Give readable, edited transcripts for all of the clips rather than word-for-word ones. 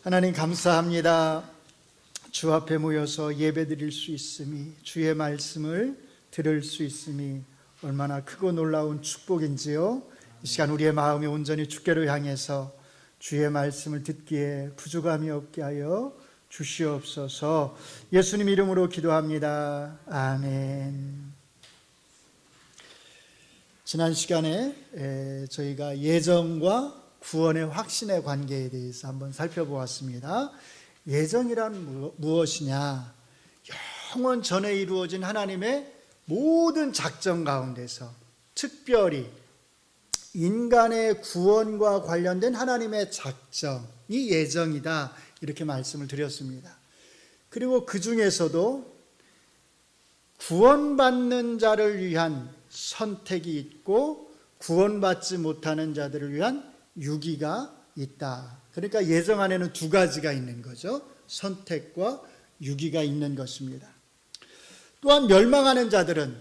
하나님 감사합니다. 주 앞에 모여서 예배드릴 수 있음이, 주의 말씀을 들을 수 있음이 얼마나 크고 놀라운 축복인지요. 이 시간 우리의 마음이 온전히 주께로 향해서 주의 말씀을 듣기에 부족함이 없게 하여 주시옵소서. 예수님 이름으로 기도합니다. 아멘. 지난 시간에 저희가 예정과 구원의 확신의 관계에 대해서 한번 살펴보았습니다. 예정이란 무엇이냐? 영원 전에 이루어진 하나님의 모든 작정 가운데서 특별히 인간의 구원과 관련된 하나님의 작정이 예정이다, 이렇게 말씀을 드렸습니다. 그리고 그 중에서도 구원받는 자를 위한 선택이 있고 구원받지 못하는 자들을 위한 유기가 있다. 그러니까 예정 안에는 두 가지가 있는 거죠. 선택과 유기가 있는 것입니다. 또한 멸망하는 자들은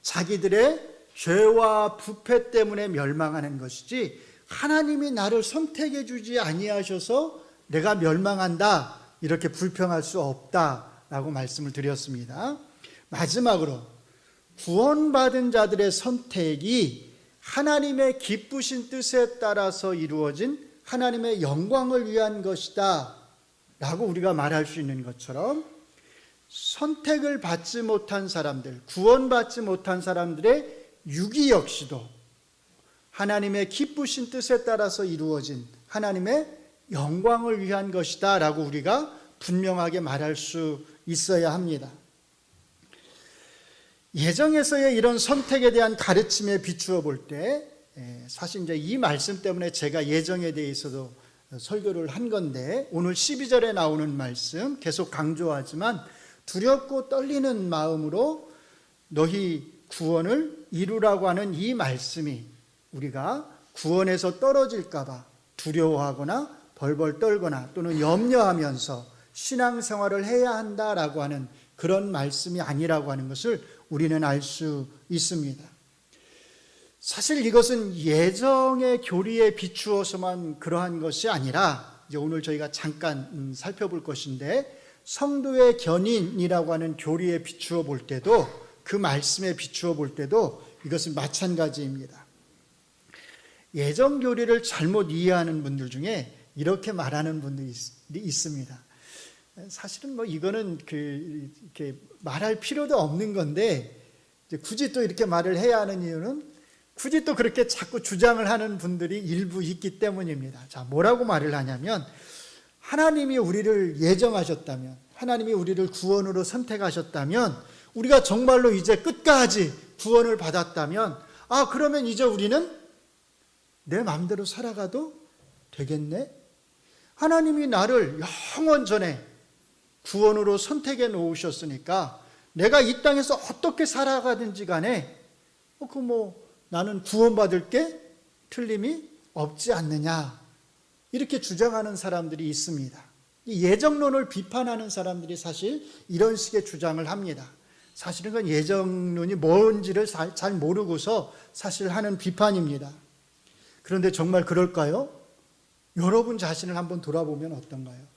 자기들의 죄와 부패 때문에 멸망하는 것이지, 하나님이 나를 선택해 주지 아니하셔서 내가 멸망한다, 이렇게 불평할 수 없다라고 말씀을 드렸습니다. 마지막으로 구원받은 자들의 선택이 하나님의 기쁘신 뜻에 따라서 이루어진 하나님의 영광을 위한 것이다 라고 우리가 말할 수 있는 것처럼, 선택을 받지 못한 사람들, 구원받지 못한 사람들의 유기 역시도 하나님의 기쁘신 뜻에 따라서 이루어진 하나님의 영광을 위한 것이다 라고 우리가 분명하게 말할 수 있어야 합니다. 예정에서의 이런 선택에 대한 가르침에 비추어 볼 때, 사실 이제 이 말씀 때문에 제가 예정에 대해서도 설교를 한 건데, 오늘 12절에 나오는 말씀 계속 강조하지만, 두렵고 떨리는 마음으로 너희 구원을 이루라고 하는 이 말씀이 우리가 구원에서 떨어질까 봐 두려워하거나 벌벌 떨거나 또는 염려하면서 신앙생활을 해야 한다라고 하는 그런 말씀이 아니라고 하는 것을 우리는 알 수 있습니다. 사실 이것은 예정의 교리에 비추어서만 그러한 것이 아니라, 이제 오늘 저희가 잠깐 살펴볼 것인데, 성도의 견인이라고 하는 교리에 비추어 볼 때도, 그 말씀에 비추어 볼 때도 이것은 마찬가지입니다. 예정 교리를 잘못 이해하는 분들 중에 이렇게 말하는 분들이 있습니다. 사실은 이거는 이렇게 말할 필요도 없는 건데, 굳이 또 이렇게 말을 해야 하는 이유는, 굳이 또 그렇게 자꾸 주장을 하는 분들이 일부 있기 때문입니다. 자, 뭐라고 말을 하냐면, 하나님이 우리를 예정하셨다면, 하나님이 우리를 구원으로 선택하셨다면, 우리가 정말로 이제 끝까지 구원을 받았다면, 그러면 이제 우리는 내 마음대로 살아가도 되겠네? 하나님이 나를 영원 전에 구원으로 선택해 놓으셨으니까 내가 이 땅에서 어떻게 살아가든지 간에 나는 구원받을 게 틀림이 없지 않느냐, 이렇게 주장하는 사람들이 있습니다. 이 예정론을 비판하는 사람들이 사실 이런 식의 주장을 합니다. 사실은 그건 예정론이 뭔지를 잘 모르고서 사실 하는 비판입니다. 그런데 정말 그럴까요? 여러분 자신을 한번 돌아보면 어떤가요?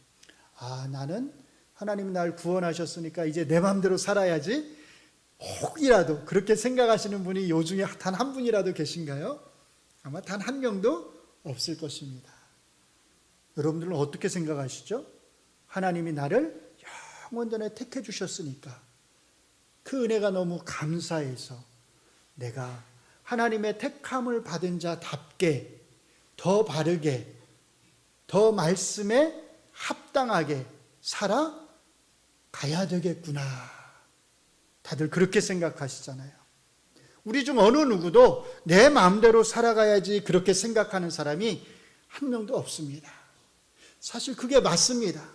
나는 하나님이 날 구원하셨으니까 이제 내 마음대로 살아야지, 혹이라도 그렇게 생각하시는 분이 요 중에 단 한 분이라도 계신가요? 아마 단 한 명도 없을 것입니다. 여러분들은 어떻게 생각하시죠? 하나님이 나를 영원 전에 택해 주셨으니까 그 은혜가 너무 감사해서 내가 하나님의 택함을 받은 자답게 더 바르게, 더 말씀에 합당하게 살아가야 되겠구나. 다들 그렇게 생각하시잖아요. 우리 중 어느 누구도 내 마음대로 살아가야지 그렇게 생각하는 사람이 한 명도 없습니다. 사실 그게 맞습니다.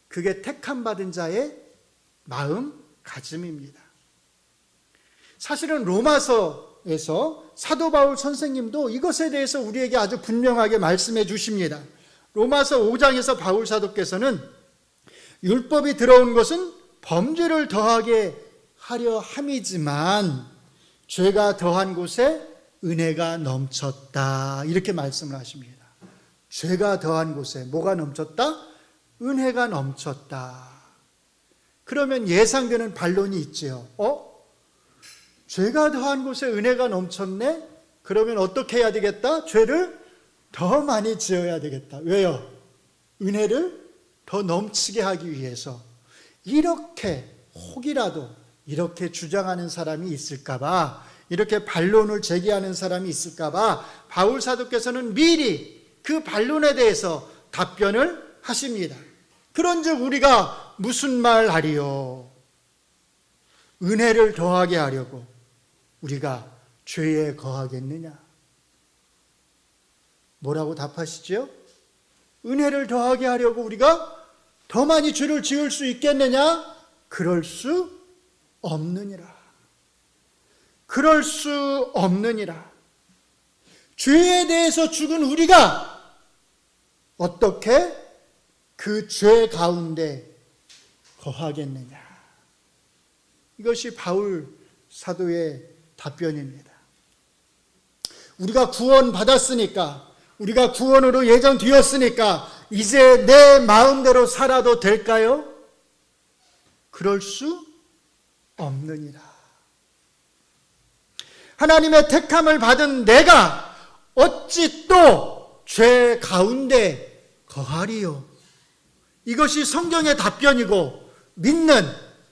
그게 택함 받은 자의 마음가짐입니다. 사실은 로마서에서 사도 바울 선생님도 이것에 대해서 우리에게 아주 분명하게 말씀해 주십니다. 로마서 5장에서 바울 사도께서는 율법이 들어온 것은 범죄를 더하게 하려 함이지만 죄가 더한 곳에 은혜가 넘쳤다, 이렇게 말씀을 하십니다. 죄가 더한 곳에 뭐가 넘쳤다? 은혜가 넘쳤다. 그러면 예상되는 반론이 있지요. 죄가 더한 곳에 은혜가 넘쳤네? 그러면 어떻게 해야 되겠다? 죄를 더 많이 지어야 되겠다. 왜요? 은혜를 더 넘치게 하기 위해서. 이렇게 혹이라도 이렇게 주장하는 사람이 있을까봐, 이렇게 반론을 제기하는 사람이 있을까봐 바울 사도께서는 미리 그 반론에 대해서 답변을 하십니다. 그런즉 우리가 무슨 말 하리요? 은혜를 더하게 하려고 우리가 죄에 거하겠느냐? 뭐라고 답하시죠? 은혜를 더하게 하려고 우리가 더 많이 죄를 지을 수 있겠느냐? 그럴 수 없느니라. 그럴 수 없느니라. 죄에 대해서 죽은 우리가 어떻게 그 죄 가운데 거하겠느냐? 이것이 바울 사도의 답변입니다. 우리가 구원받았으니까, 우리가 구원으로 예정되었으니까 이제 내 마음대로 살아도 될까요? 그럴 수 없느니라. 하나님의 택함을 받은 내가 어찌 또 죄 가운데 거하리요? 이것이 성경의 답변이고 믿는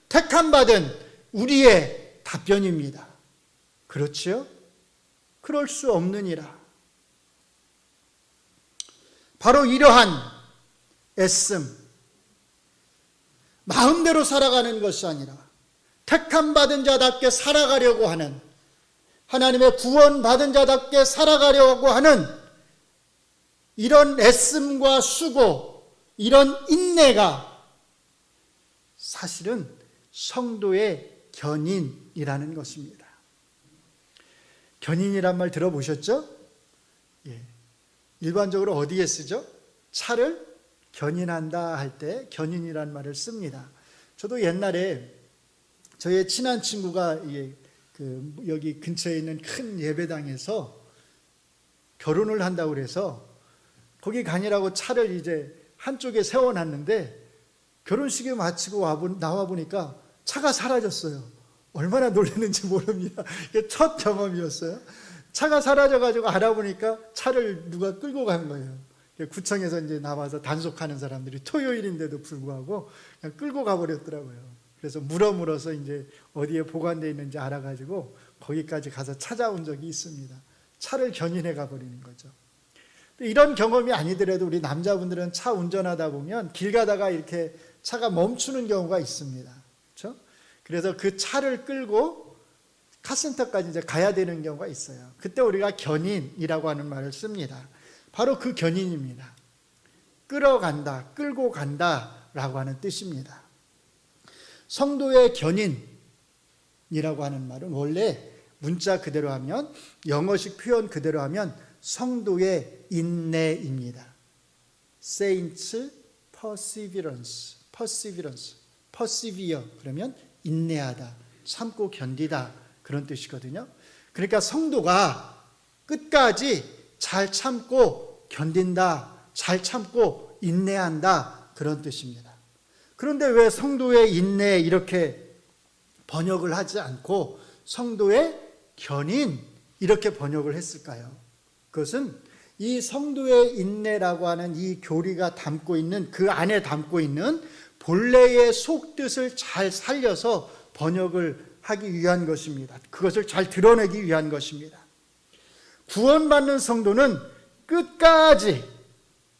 택함받은 우리의 답변입니다. 그렇지요? 그럴 수 없느니라. 바로 이러한 애씀, 마음대로 살아가는 것이 아니라 택함받은 자답게 살아가려고 하는, 하나님의 구원받은 자답게 살아가려고 하는 이런 애씀과 수고, 이런 인내가 사실은 성도의 견인이라는 것입니다. 견인이란 말 들어보셨죠? 예. 일반적으로 어디에 쓰죠? 차를 견인한다 할 때 견인이란 말을 씁니다. 저도 옛날에 저의 친한 친구가 여기 근처에 있는 큰 예배당에서 결혼을 한다고 그래서 거기 가니라고 차를 이제 한쪽에 세워놨는데 결혼식을 마치고 나와 보니까 차가 사라졌어요. 얼마나 놀랐는지 모릅니다. 이게 첫 경험이었어요. 차가 사라져가지고 알아보니까 차를 누가 끌고 간 거예요. 구청에서 이제 나와서 단속하는 사람들이 토요일인데도 불구하고 그냥 끌고 가버렸더라고요. 그래서 물어서 이제 어디에 보관되어 있는지 알아가지고 거기까지 가서 찾아온 적이 있습니다. 차를 견인해 가버리는 거죠. 이런 경험이 아니더라도 우리 남자분들은 차 운전하다 보면 길 가다가 이렇게 차가 멈추는 경우가 있습니다. 그렇죠? 그래서 그 차를 끌고 카센터까지 이제 가야 되는 경우가 있어요. 그때 우리가 견인이라고 하는 말을 씁니다. 바로 그 견인입니다. 끌어간다, 끌고 간다라고 하는 뜻입니다. 성도의 견인이라고 하는 말은 원래 문자 그대로 하면, 영어식 표현 그대로 하면 성도의 인내입니다. Saints perseverance, persevere 그러면 인내하다, 참고 견디다 그런 뜻이거든요. 그러니까 성도가 끝까지 잘 참고 견딘다, 잘 참고 인내한다 그런 뜻입니다. 그런데 왜 성도의 인내 이렇게 번역을 하지 않고 성도의 견인 이렇게 번역을 했을까요? 그것은 이 성도의 인내라고 하는 이 교리가 담고 있는, 그 안에 담고 있는 본래의 속뜻을 잘 살려서 번역을 하기 위한 것입니다. 그것을 잘 드러내기 위한 것입니다. 구원받는 성도는 끝까지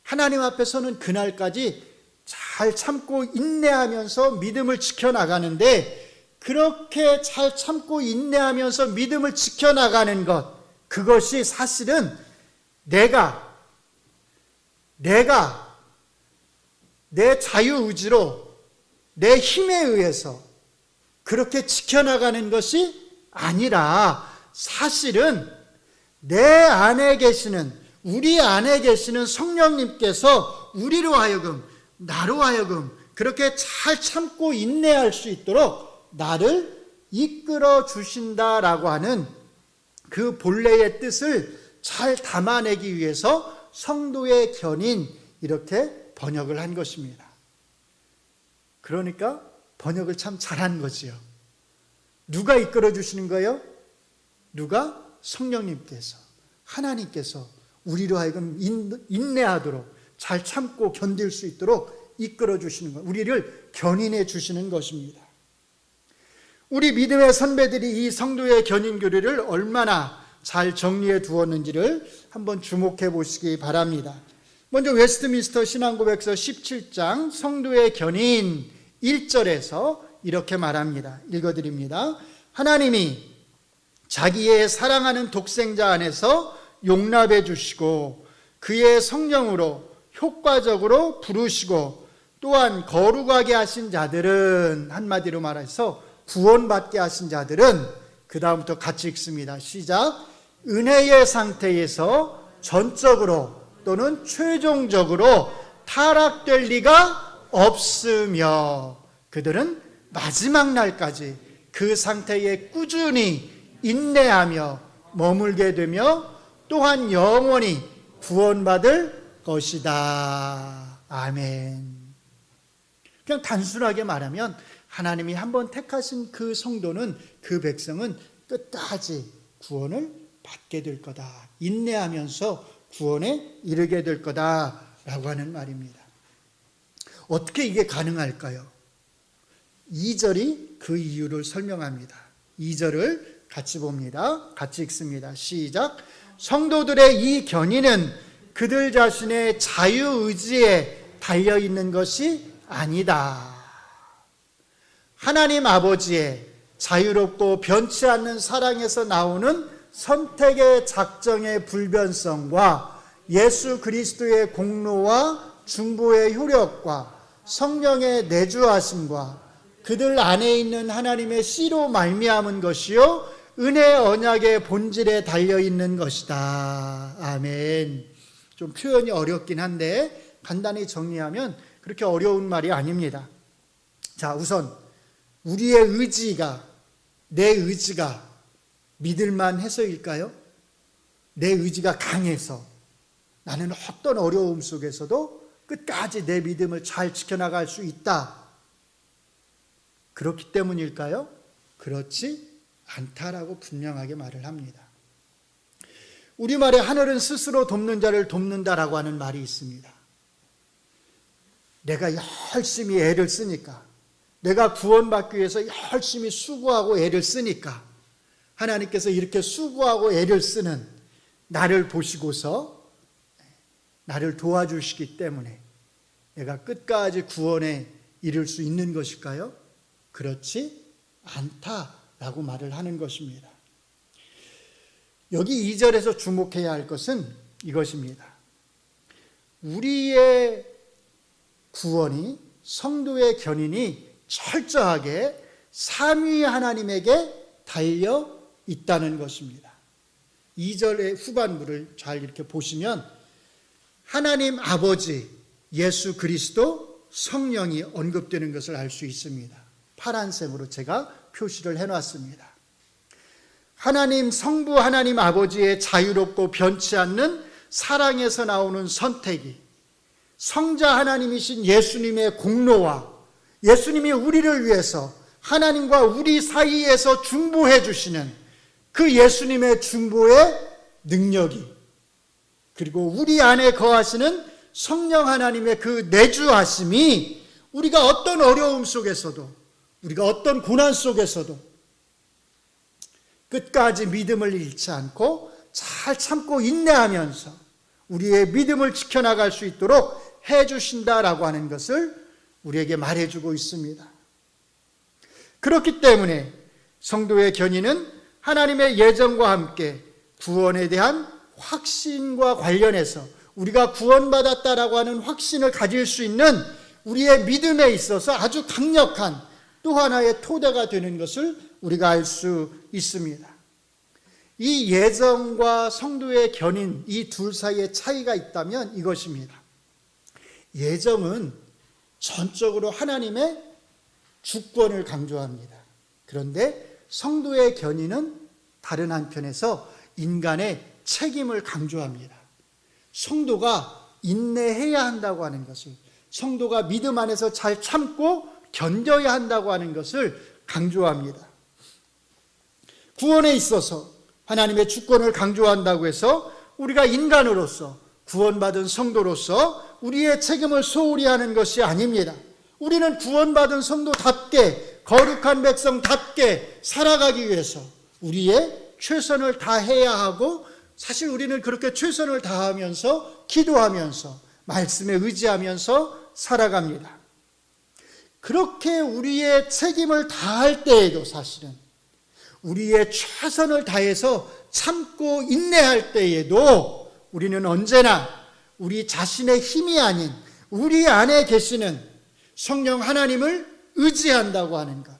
하나님 앞에서는 그날까지 잘 참고 인내하면서 믿음을 지켜나가는데, 그렇게 잘 참고 인내하면서 믿음을 지켜나가는 것, 그것이 사실은 내가 내 자유의지로 내 힘에 의해서 그렇게 지켜나가는 것이 아니라 사실은 내 안에 계시는, 우리 안에 계시는 성령님께서 우리로 하여금, 나로 하여금 그렇게 잘 참고 인내할 수 있도록 나를 이끌어 주신다라고 하는 그 본래의 뜻을 잘 담아내기 위해서 성도의 견인 이렇게 번역을 한 것입니다. 그러니까 번역을 참 잘한 거지요. 누가 이끌어 주시는 거예요? 누가? 성령님께서, 하나님께서 우리로 하여금 인내하도록 잘 참고 견딜 수 있도록 이끌어 주시는 것, 우리를 견인해 주시는 것입니다. 우리 믿음의 선배들이 이 성도의 견인 교리를 얼마나 잘 정리해 두었는지를 한번 주목해 보시기 바랍니다. 먼저 웨스트민스터 신앙고백서 17장 성도의 견인 1절에서 이렇게 말합니다. 읽어드립니다. 하나님이 자기의 사랑하는 독생자 안에서 용납해 주시고 그의 성령으로 효과적으로 부르시고 또한 거룩하게 하신 자들은, 한마디로 말해서 구원받게 하신 자들은, 그 다음부터 같이 읽습니다. 시작. 은혜의 상태에서 전적으로 또는 최종적으로 타락될 리가 없으며 그들은 마지막 날까지 그 상태에 꾸준히 인내하며 머물게 되며 또한 영원히 구원받을 것이다. 아멘. 그냥 단순하게 말하면 하나님이 한번 택하신 그 성도는, 그 백성은 끝까지 구원을 받게 될 거다. 인내하면서 구원에 이르게 될 거다라고 하는 말입니다. 어떻게 이게 가능할까요? 2절이 그 이유를 설명합니다. 2절을 같이 봅니다. 같이 읽습니다. 시작. 성도들의 이 견인은 그들 자신의 자유의지에 달려있는 것이 아니다. 하나님 아버지의 자유롭고 변치 않는 사랑에서 나오는 선택의 작정의 불변성과 예수 그리스도의 공로와 중보의 효력과 성령의 내주하심과 그들 안에 있는 하나님의 씨로 말미암은 것이요 은혜 언약의 본질에 달려있는 것이다. 아멘. 좀 표현이 어렵긴 한데 간단히 정리하면 그렇게 어려운 말이 아닙니다. 자, 우선 우리의 의지가, 내 의지가 믿을만 해서일까요? 내 의지가 강해서 나는 어떤 어려움 속에서도 끝까지 내 믿음을 잘 지켜나갈 수 있다. 그렇기 때문일까요? 그렇지 않다라고 분명하게 말을 합니다. 우리말에 하늘은 스스로 돕는 자를 돕는다라고 하는 말이 있습니다. 내가 열심히 애를 쓰니까, 내가 구원받기 위해서 열심히 수고하고 애를 쓰니까 하나님께서 이렇게 수고하고 애를 쓰는 나를 보시고서 나를 도와주시기 때문에 내가 끝까지 구원에 이를 수 있는 것일까요? 그렇지 않다라고 말을 하는 것입니다. 여기 2절에서 주목해야 할 것은 이것입니다. 우리의 구원이, 성도의 견인이 철저하게 삼위 하나님에게 달려 있다는 것입니다. 2절의 후반부를 잘 이렇게 보시면 하나님 아버지, 예수 그리스도, 성령이 언급되는 것을 알 수 있습니다. 파란색으로 제가 표시를 해놨습니다. 하나님 성부 하나님 아버지의 자유롭고 변치 않는 사랑에서 나오는 선택이 성자 하나님이신 예수님의 공로와 예수님이 우리를 위해서 하나님과 우리 사이에서 중보해 주시는 그 예수님의 중보의 능력이, 그리고 우리 안에 거하시는 성령 하나님의 그 내주하심이 우리가 어떤 어려움 속에서도, 우리가 어떤 고난 속에서도 끝까지 믿음을 잃지 않고 잘 참고 인내하면서 우리의 믿음을 지켜나갈 수 있도록 해주신다라고 하는 것을 우리에게 말해주고 있습니다. 그렇기 때문에 성도의 견인은 하나님의 예정과 함께 구원에 대한 확신과 관련해서 우리가 구원받았다라고 하는 확신을 가질 수 있는 우리의 믿음에 있어서 아주 강력한 또 하나의 토대가 되는 것을 우리가 알 수 있습니다. 이 예정과 성도의 견인, 이 둘 사이에 차이가 있다면 이것입니다. 예정은 전적으로 하나님의 주권을 강조합니다. 그런데 성도의 견인은 다른 한편에서 인간의 책임을 강조합니다. 성도가 인내해야 한다고 하는 것을, 성도가 믿음 안에서 잘 참고 견뎌야 한다고 하는 것을 강조합니다. 구원에 있어서 하나님의 주권을 강조한다고 해서 우리가 인간으로서 구원받은 성도로서 우리의 책임을 소홀히 하는 것이 아닙니다. 우리는 구원받은 성도답게 거룩한 백성답게 살아가기 위해서 우리의 최선을 다해야 하고, 사실 우리는 그렇게 최선을 다하면서 기도하면서 말씀에 의지하면서 살아갑니다. 그렇게 우리의 책임을 다할 때에도 사실은 우리의 최선을 다해서 참고 인내할 때에도 우리는 언제나 우리 자신의 힘이 아닌 우리 안에 계시는 성령 하나님을 의지한다고 하는 것,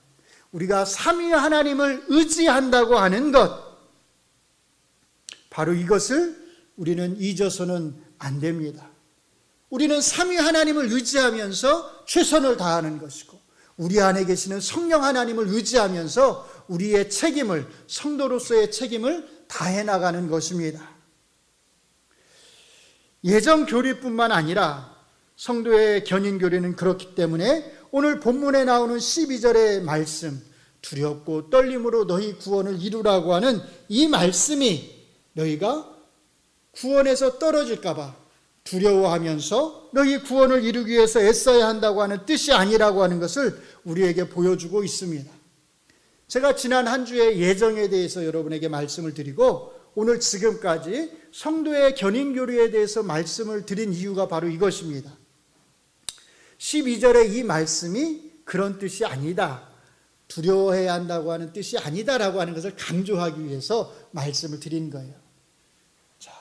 우리가 삼위 하나님을 의지한다고 하는 것, 바로 이것을 우리는 잊어서는 안 됩니다. 우리는 삼위 하나님을 의지하면서 최선을 다하는 것이고, 우리 안에 계시는 성령 하나님을 의지하면서 우리의 책임을, 성도로서의 책임을 다해 나가는 것입니다. 예정 교리뿐만 아니라 성도의 견인 교리는 그렇기 때문에 오늘 본문에 나오는 12절의 말씀, 두렵고 떨림으로 너희 구원을 이루라고 하는 이 말씀이 너희가 구원에서 떨어질까 봐 두려워하면서 너희 구원을 이루기 위해서 애써야 한다고 하는 뜻이 아니라고 하는 것을 우리에게 보여주고 있습니다. 제가 지난 한 주의 예정에 대해서 여러분에게 말씀을 드리고, 오늘 지금까지 성도의 견인 교리에 대해서 말씀을 드린 이유가 바로 이것입니다. 12절의 이 말씀이 그런 뜻이 아니다, 두려워해야 한다고 하는 뜻이 아니다라고 하는 것을 강조하기 위해서 말씀을 드린 거예요. 자,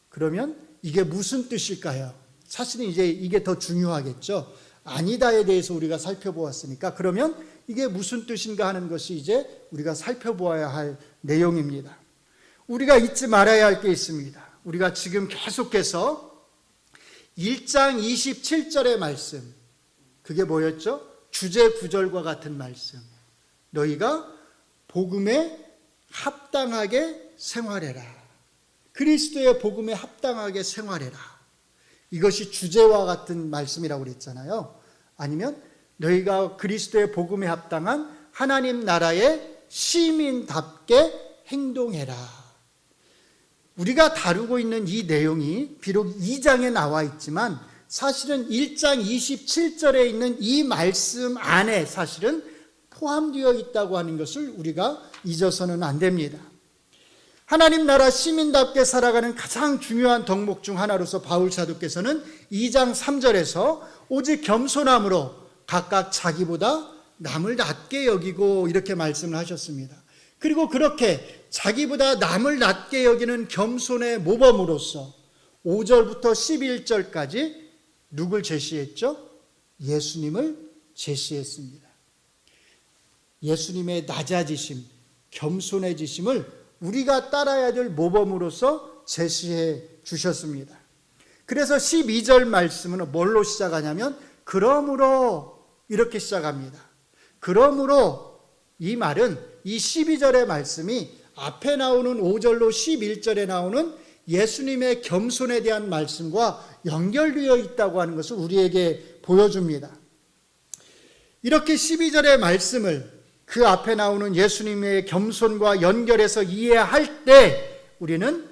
그러면 이게 무슨 뜻일까요? 사실은 이제 이게 더 중요하겠죠. 아니다에 대해서 우리가 살펴보았으니까 그러면 이게 무슨 뜻인가 하는 것이 이제 우리가 살펴보아야 할 내용입니다. 우리가 잊지 말아야 할 게 있습니다. 우리가 지금 계속해서 1장 27절의 말씀, 그게 뭐였죠? 주제 구절과 같은 말씀. 너희가 복음에 합당하게 생활해라. 그리스도의 복음에 합당하게 생활해라. 이것이 주제와 같은 말씀이라고 그랬잖아요. 아니면 너희가 그리스도의 복음에 합당한 하나님 나라의 시민답게 행동해라. 우리가 다루고 있는 이 내용이 비록 2장에 나와 있지만 사실은 1장 27절에 있는 이 말씀 안에 사실은 포함되어 있다고 하는 것을 우리가 잊어서는 안 됩니다. 하나님 나라 시민답게 살아가는 가장 중요한 덕목 중 하나로서 바울 사도께서는 2장 3절에서 오직 겸손함으로 각각 자기보다 남을 낮게 여기고 이렇게 말씀을 하셨습니다. 그리고 그렇게 자기보다 남을 낮게 여기는 겸손의 모범으로서 5절부터 11절까지 누굴 제시했죠? 예수님을 제시했습니다. 예수님의 낮아지심, 겸손해지심을 우리가 따라야 될 모범으로서 제시해 주셨습니다. 그래서 12절 말씀은 뭘로 시작하냐면 그러므로 이렇게 시작합니다. 그러므로 이 말은 이 12절의 말씀이 앞에 나오는 5절로 11절에 나오는 예수님의 겸손에 대한 말씀과 연결되어 있다고 하는 것을 우리에게 보여줍니다. 이렇게 12절의 말씀을 그 앞에 나오는 예수님의 겸손과 연결해서 이해할 때 우리는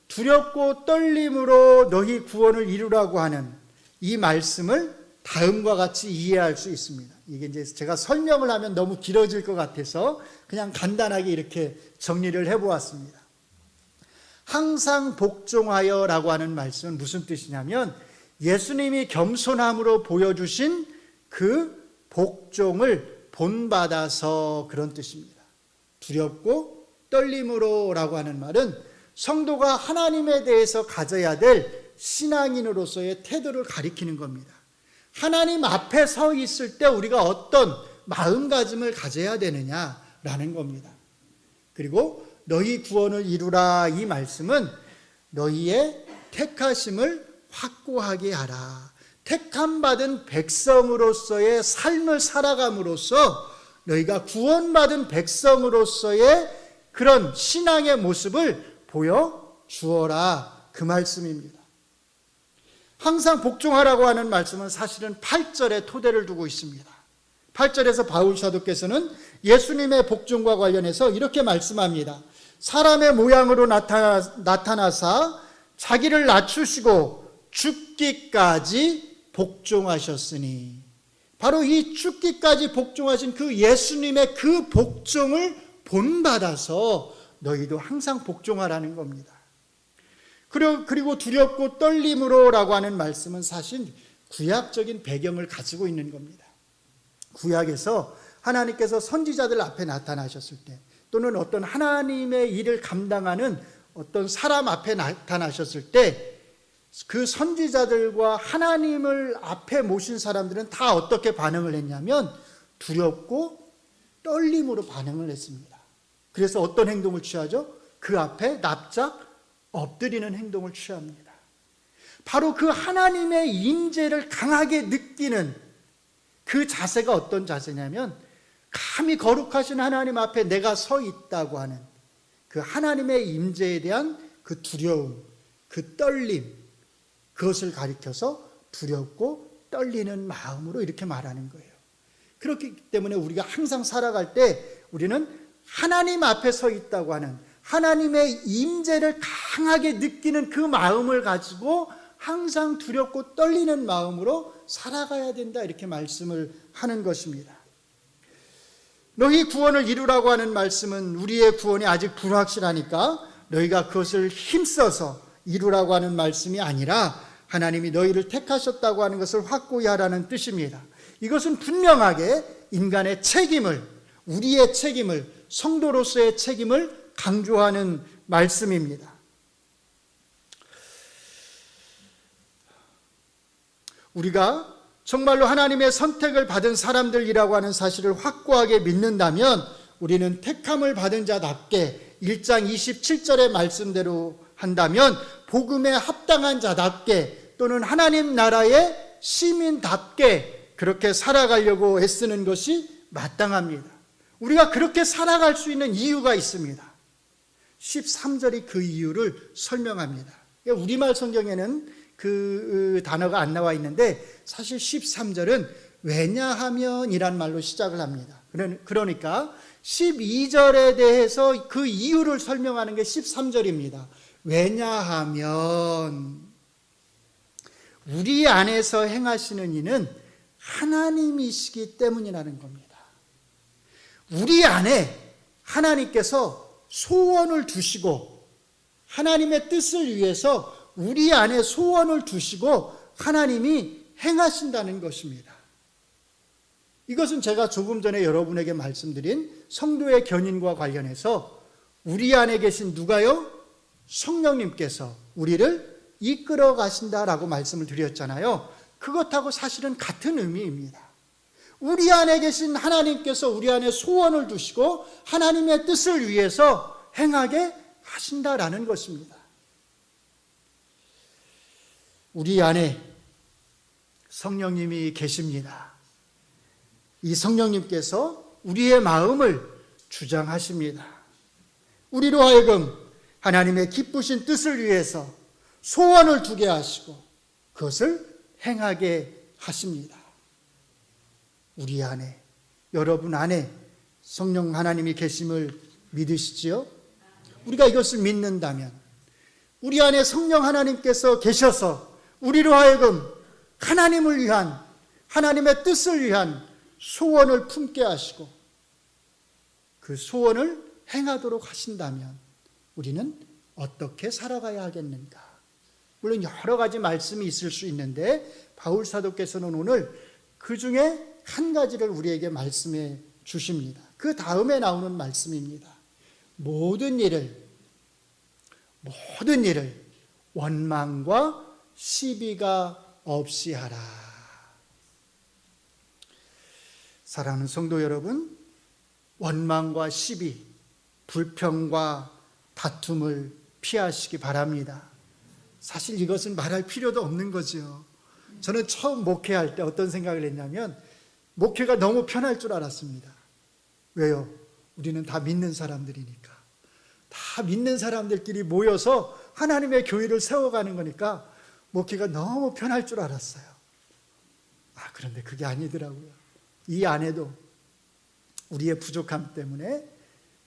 두렵고 떨림으로 너희 구원을 이루라고 하는 이 말씀을 다음과 같이 이해할 수 있습니다. 이게 이제 제가 설명을 하면 너무 길어질 것 같아서 그냥 간단하게 이렇게 정리를 해보았습니다. 항상 복종하여라고 하는 말씀은 무슨 뜻이냐면 예수님이 겸손함으로 보여주신 그 복종을 본받아서 그런 뜻입니다. 두렵고 떨림으로라고 하는 말은 성도가 하나님에 대해서 가져야 될 신앙인으로서의 태도를 가리키는 겁니다. 하나님 앞에 서 있을 때 우리가 어떤 마음가짐을 가져야 되느냐라는 겁니다. 그리고 너희 구원을 이루라 이 말씀은 너희의 택하심을 확고하게 하라. 택함받은 백성으로서의 삶을 살아감으로써 너희가 구원받은 백성으로서의 그런 신앙의 모습을 보여주어라 그 말씀입니다. 항상 복종하라고 하는 말씀은 사실은 8절에 토대를 두고 있습니다. 8절에서 바울 사도께서는 예수님의 복종과 관련해서 이렇게 말씀합니다. 사람의 모양으로 나타나사 자기를 낮추시고 죽기까지 복종하셨으니, 바로 이 죽기까지 복종하신 그 예수님의 그 복종을 본받아서 너희도 항상 복종하라는 겁니다. 그리고 두렵고 떨림으로라고 하는 말씀은 사실 구약적인 배경을 가지고 있는 겁니다. 구약에서 하나님께서 선지자들 앞에 나타나셨을 때, 또는 어떤 하나님의 일을 감당하는 어떤 사람 앞에 나타나셨을 때, 그 선지자들과 하나님을 앞에 모신 사람들은 다 어떻게 반응을 했냐면 두렵고 떨림으로 반응을 했습니다. 그래서 어떤 행동을 취하죠? 그 앞에 납작 엎드리는 행동을 취합니다. 바로 그 하나님의 임재를 강하게 느끼는 그 자세가 어떤 자세냐면, 감히 거룩하신 하나님 앞에 내가 서 있다고 하는 그 하나님의 임재에 대한 그 두려움, 그 떨림, 그것을 가리켜서 두렵고 떨리는 마음으로 이렇게 말하는 거예요. 그렇기 때문에 우리가 항상 살아갈 때 우리는 하나님 앞에 서 있다고 하는 하나님의 임재를 강하게 느끼는 그 마음을 가지고 항상 두렵고 떨리는 마음으로 살아가야 된다, 이렇게 말씀을 하는 것입니다. 너희 구원을 이루라고 하는 말씀은 우리의 구원이 아직 불확실하니까 너희가 그것을 힘써서 이루라고 하는 말씀이 아니라 하나님이 너희를 택하셨다고 하는 것을 확고히 하라는 뜻입니다. 이것은 분명하게 인간의 책임을, 우리의 책임을, 성도로서의 책임을 강조하는 말씀입니다. 우리가 정말로 하나님의 선택을 받은 사람들이라고 하는 사실을 확고하게 믿는다면 우리는 택함을 받은 자답게 1장 27절의 말씀대로 한다면 복음에 합당한 자답게, 또는 하나님 나라의 시민답게 그렇게 살아가려고 애쓰는 것이 마땅합니다. 우리가 그렇게 살아갈 수 있는 이유가 있습니다. 13절이 그 이유를 설명합니다. 우리말 성경에는 그 단어가 안 나와 있는데 사실 13절은 왜냐하면이란 말로 시작을 합니다. 그러니까 12절에 대해서 그 이유를 설명하는 게 13절입니다. 왜냐하면 우리 안에서 행하시는 이는 하나님이시기 때문이라는 겁니다. 우리 안에 하나님께서 소원을 두시고, 하나님의 뜻을 위해서 우리 안에 소원을 두시고 하나님이 행하신다는 것입니다. 이것은 제가 조금 전에 여러분에게 말씀드린 성도의 견인과 관련해서 우리 안에 계신 누가요? 성령님께서 우리를 이끌어 가신다라고 말씀을 드렸잖아요. 그것하고 사실은 같은 의미입니다. 우리 안에 계신 하나님께서 우리 안에 소원을 두시고 하나님의 뜻을 위해서 행하게 하신다라는 것입니다. 우리 안에 성령님이 계십니다. 이 성령님께서 우리의 마음을 주장하십니다. 우리로 하여금 하나님의 기쁘신 뜻을 위해서 소원을 두게 하시고 그것을 행하게 하십니다. 우리 안에, 여러분 안에 성령 하나님이 계심을 믿으시지요? 우리가 이것을 믿는다면 우리 안에 성령 하나님께서 계셔서 우리로 하여금 하나님을 위한, 하나님의 뜻을 위한 소원을 품게 하시고 그 소원을 행하도록 하신다면 우리는 어떻게 살아가야 하겠는가? 물론 여러 가지 말씀이 있을 수 있는데 바울 사도께서는 오늘 그 중에 한 가지를 우리에게 말씀해 주십니다. 그 다음에 나오는 말씀입니다. 모든 일을 원망과 시비가 없이 하라. 사랑하는 성도 여러분, 원망과 시비, 불평과 다툼을 피하시기 바랍니다. 사실 이것은 말할 필요도 없는 거죠. 저는 처음 목회할 때 어떤 생각을 했냐면 목회가 너무 편할 줄 알았습니다. 왜요? 우리는 다 믿는 사람들이니까. 다 믿는 사람들끼리 모여서 하나님의 교회를 세워가는 거니까 목회가 너무 편할 줄 알았어요. 그런데 그게 아니더라고요. 이 안에도 우리의 부족함 때문에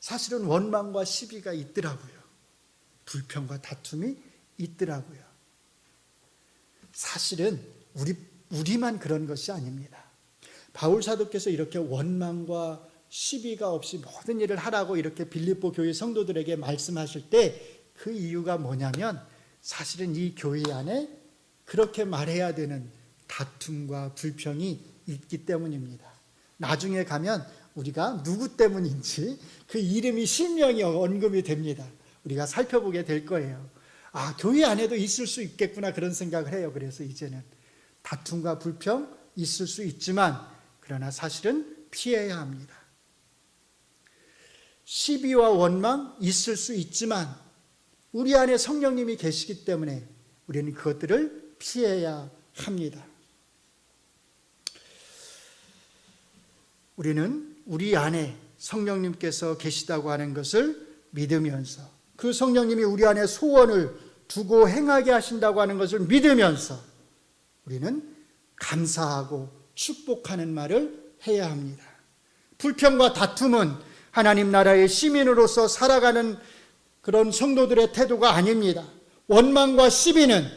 사실은 원망과 시비가 있더라고요. 불평과 다툼이 있더라고요. 사실은 우리만 그런 것이 아닙니다. 바울 사도께서 이렇게 원망과 시비가 없이 모든 일을 하라고 이렇게 빌립보 교회 성도들에게 말씀하실 때 그 이유가 뭐냐면 사실은 이 교회 안에 그렇게 말해야 되는 다툼과 불평이 있기 때문입니다. 나중에 가면 우리가 누구 때문인지 그 이름이 신명이 언급이 됩니다. 우리가 살펴보게 될 거예요. 교회 안에도 있을 수 있겠구나 그런 생각을 해요. 그래서 이제는 다툼과 불평 있을 수 있지만 그러나 사실은 피해야 합니다. 시비와 원망 있을 수 있지만 우리 안에 성령님이 계시기 때문에 우리는 그것들을 피해야 합니다. 우리는 우리 안에 성령님께서 계시다고 하는 것을 믿으면서 그 성령님이 우리 안에 소원을 두고 행하게 하신다고 하는 것을 믿으면서 우리는 감사하고 축복하는 말을 해야 합니다. 불평과 다툼은 하나님 나라의 시민으로서 살아가는 그런 성도들의 태도가 아닙니다. 원망과 시비는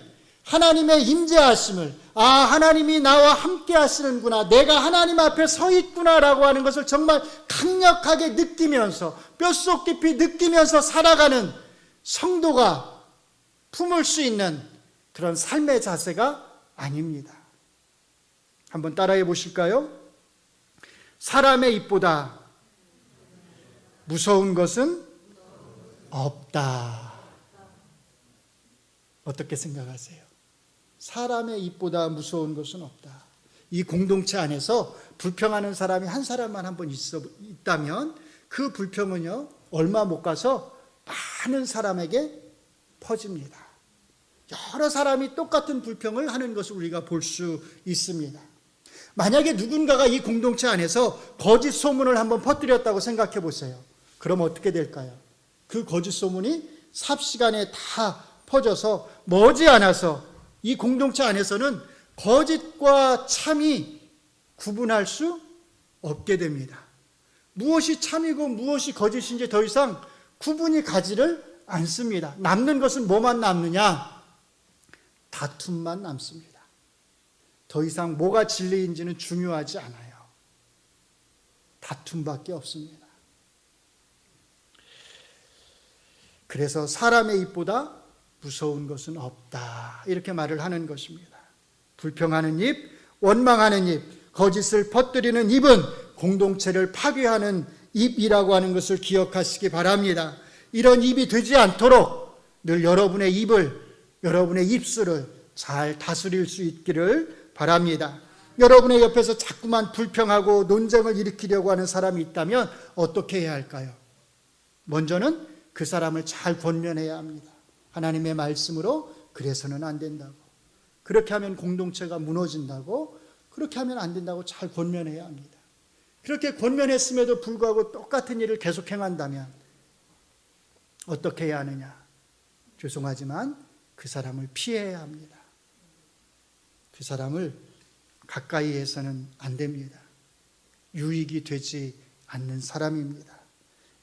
하나님의 임재하심을 하나님이 나와 함께 하시는구나, 내가 하나님 앞에 서 있구나라고 하는 것을 정말 강력하게 느끼면서 뼛속 깊이 느끼면서 살아가는 성도가 품을 수 있는 그런 삶의 자세가 아닙니다. 한번 따라해 보실까요? 사람의 입보다 무서운 것은 없다. 어떻게 생각하세요? 사람의 입보다 무서운 것은 없다. 이 공동체 안에서 불평하는 사람이 한 사람만 한번 있다면 그 불평은요, 얼마 못 가서 많은 사람에게 퍼집니다. 여러 사람이 똑같은 불평을 하는 것을 우리가 볼 수 있습니다. 만약에 누군가가 이 공동체 안에서 거짓 소문을 한번 퍼뜨렸다고 생각해 보세요. 그럼 어떻게 될까요? 그 거짓 소문이 삽시간에 다 퍼져서 머지않아서 이 공동체 안에서는 거짓과 참이 구분할 수 없게 됩니다. 무엇이 참이고 무엇이 거짓인지 더 이상 구분이 가지를 않습니다. 남는 것은 뭐만 남느냐? 다툼만 남습니다. 더 이상 뭐가 진리인지는 중요하지 않아요. 다툼밖에 없습니다. 그래서 사람의 입보다 무서운 것은 없다, 이렇게 말을 하는 것입니다. 불평하는 입, 원망하는 입, 거짓을 퍼뜨리는 입은 공동체를 파괴하는 입이라고 하는 것을 기억하시기 바랍니다. 이런 입이 되지 않도록 늘 여러분의 입을, 여러분의 입술을 잘 다스릴 수 있기를 바랍니다. 여러분의 옆에서 자꾸만 불평하고 논쟁을 일으키려고 하는 사람이 있다면 어떻게 해야 할까요? 먼저는 그 사람을 잘 권면해야 합니다. 하나님의 말씀으로 그래서는 안 된다고, 그렇게 하면 공동체가 무너진다고, 그렇게 하면 안 된다고 잘 권면해야 합니다. 그렇게 권면했음에도 불구하고 똑같은 일을 계속 행한다면 어떻게 해야 하느냐? 죄송하지만 그 사람을 피해야 합니다. 그 사람을 가까이 해서는 안 됩니다. 유익이 되지 않는 사람입니다.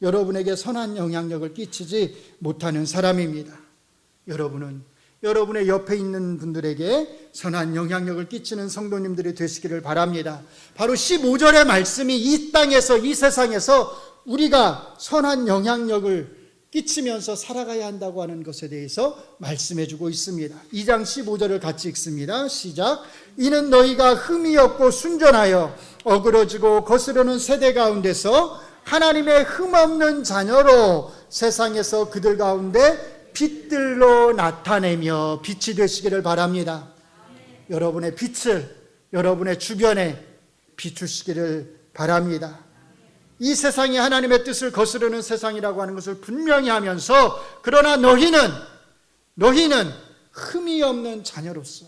여러분에게 선한 영향력을 끼치지 못하는 사람입니다. 여러분은 여러분의 옆에 있는 분들에게 선한 영향력을 끼치는 성도님들이 되시기를 바랍니다. 바로 15절의 말씀이 이 땅에서, 이 세상에서 우리가 선한 영향력을 끼치면서 살아가야 한다고 하는 것에 대해서 말씀해 주고 있습니다. 2장 15절을 같이 읽습니다. 시작. 이는 너희가 흠이 없고 순전하여 어그러지고 거스르는 세대 가운데서 하나님의 흠없는 자녀로 세상에서 그들 가운데 빛들로 나타내며 빛이 되시기를 바랍니다. 여러분의 빛을 여러분의 주변에 비추시기를 바랍니다. 이 세상이 하나님의 뜻을 거스르는 세상이라고 하는 것을 분명히 하면서, 그러나 너희는 흠이 없는 자녀로서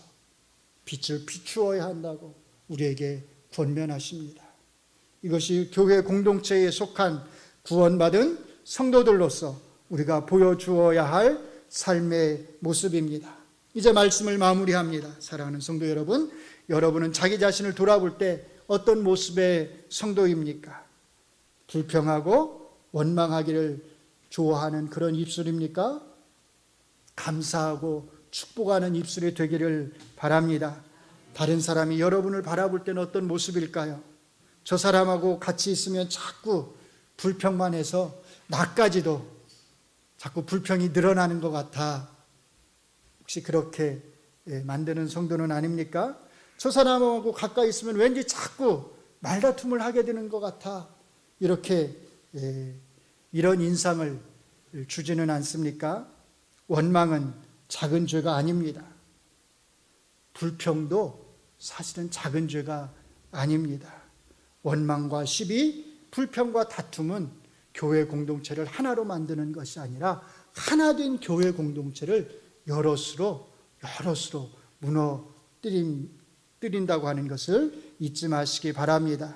빛을 비추어야 한다고 우리에게 권면하십니다. 이것이 교회 공동체에 속한 구원받은 성도들로서 우리가 보여주어야 할 삶의 모습입니다. 이제 말씀을 마무리합니다. 사랑하는 성도 여러분, 여러분은 자기 자신을 돌아볼 때 어떤 모습의 성도입니까? 불평하고 원망하기를 좋아하는 그런 입술입니까? 감사하고 축복하는 입술이 되기를 바랍니다. 다른 사람이 여러분을 바라볼 때는 어떤 모습일까요? 저 사람하고 같이 있으면 자꾸 불평만 해서 나까지도 자꾸 불평이 늘어나는 것 같아. 혹시 그렇게 만드는 성도는 아닙니까? 저 사람하고 가까이 있으면 왠지 자꾸 말다툼을 하게 되는 것 같아. 이렇게 이런 인상을 주지는 않습니까? 원망은 작은 죄가 아닙니다. 불평도 사실은 작은 죄가 아닙니다. 원망과 시비, 불평과 다툼은 교회 공동체를 하나로 만드는 것이 아니라 하나 된 교회 공동체를 여럿으로 무너뜨린다고 하는 것을 잊지 마시기 바랍니다.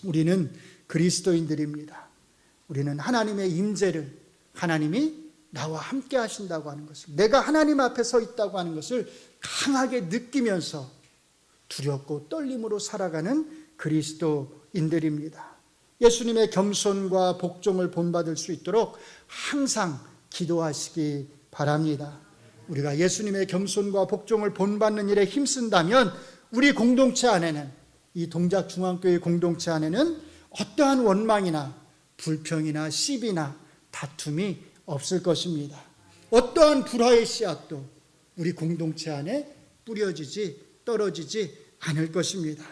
우리는 그리스도인들입니다. 우리는 하나님의 임재를, 하나님이 나와 함께 하신다고 하는 것을, 내가 하나님 앞에 서 있다고 하는 것을 강하게 느끼면서 두렵고 떨림으로 살아가는 그리스도인들입니다. 예수님의 겸손과 복종을 본받을 수 있도록 항상 기도하시기 바랍니다. 우리가 예수님의 겸손과 복종을 본받는 일에 힘쓴다면 우리 공동체 안에는, 이 동작중앙교회 공동체 안에는 어떠한 원망이나 불평이나 시비나 다툼이 없을 것입니다. 어떠한 불화의 씨앗도 우리 공동체 안에 뿌려지지 떨어지지 않을 것입니다.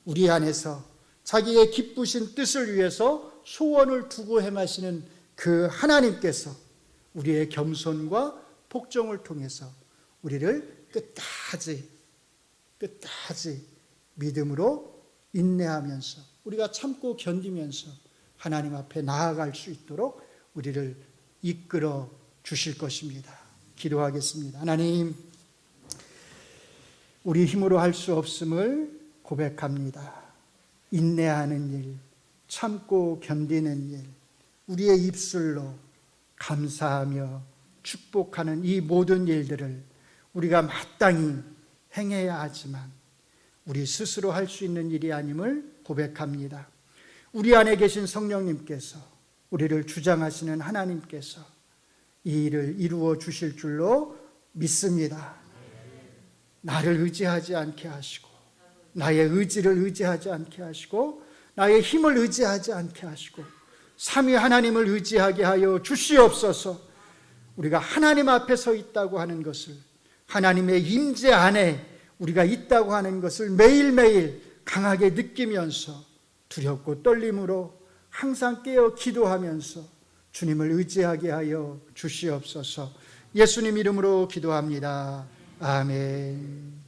우리 안에서 자기의 기쁘신 뜻을 위해서 소원을 두고 행하시는 그 하나님께서 우리의 겸손과 복종을 통해서 우리를 끝까지 믿음으로 인내하면서 우리가 참고 견디면서 하나님 앞에 나아갈 수 있도록 우리를 이끌어 주실 것입니다. 기도하겠습니다. 하나님, 우리 힘으로 할 수 없음을 고백합니다. 인내하는 일, 참고 견디는 일, 우리의 입술로 감사하며 축복하는 이 모든 일들을 우리가 마땅히 행해야 하지만 우리 스스로 할 수 있는 일이 아님을 고백합니다. 우리 안에 계신 성령님께서, 우리를 주장하시는 하나님께서 이 일을 이루어 주실 줄로 믿습니다. 나를 의지하지 않게 하시고, 나의 의지를 의지하지 않게 하시고, 나의 힘을 의지하지 않게 하시고, 삼위 하나님을 의지하게 하여 주시옵소서. 우리가 하나님 앞에 서 있다고 하는 것을, 하나님의 임재 안에 우리가 있다고 하는 것을 매일매일 강하게 느끼면서 두렵고 떨림으로 항상 깨어 기도하면서 주님을 의지하게 하여 주시옵소서. 예수님 이름으로 기도합니다. 아멘.